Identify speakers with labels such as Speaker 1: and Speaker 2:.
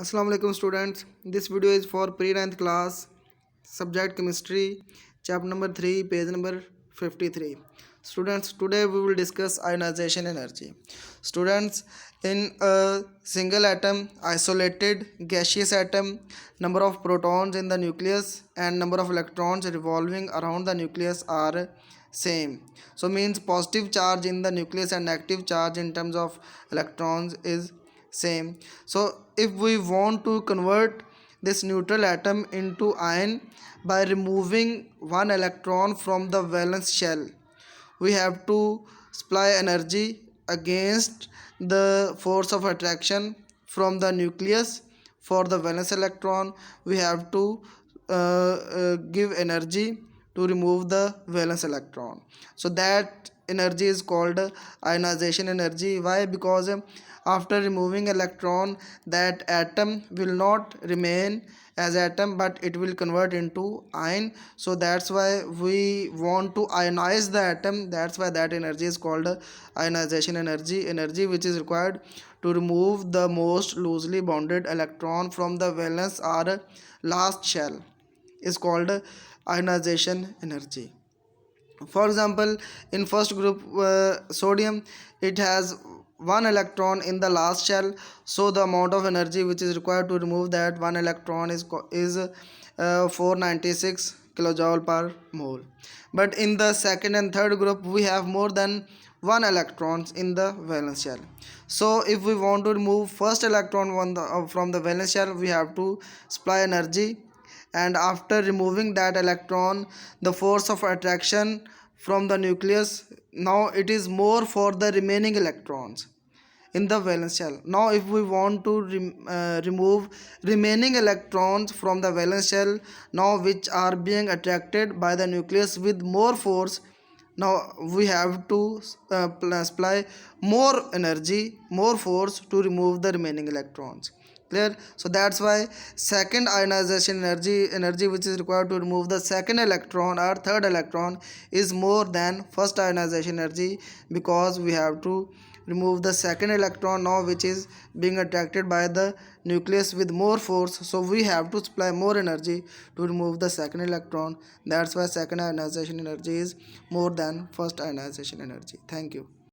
Speaker 1: Assalamu alaikum students. This video is for pre-9th class, subject chemistry, chapter number 3, page number 53. Students, today we will discuss ionization energy. Students, in a single atom, isolated gaseous atom, number of protons in the nucleus and number of electrons revolving around the nucleus are same. So means positive charge in the nucleus and negative charge in terms of electrons is same. So if we want to convert this neutral atom into ion by removing one electron from the valence shell, we have to supply energy against the force of attraction from the nucleus. For the valence electron, we have to give energy to remove the valence electron. So that energy is called ionization energy. Why? Because after removing electron, that atom will not remain as atom but it will convert into ion. So that's why we want to ionize the atom. That's why that energy is called ionization energy which is required to remove the most loosely bonded electron from the valence or last shell is called ionization energy. For example, in first group, sodium, it has one electron in the last shell, so the amount of energy which is required to remove that one electron is 496 kilojoule per mole. But in the second and third group, we have more than one electrons in the valence shell. So if we want to remove first electron from the valence shell, we have to supply energy, and after removing that electron, the force of attraction from the nucleus, now it is more for the remaining electrons in the valence shell. Now if we want to remove remaining electrons from the valence shell, now which are being attracted by the nucleus with more force, now we have to supply more energy, more force to remove the remaining electrons. Clear? So that's why second ionization energy which is required to remove the second electron or third electron is more than first ionization energy, because we have to remove the second electron now which is being attracted by the nucleus with more force. So we have to supply more energy to remove the second electron. That's why second ionization energy is more than first ionization energy. Thank you.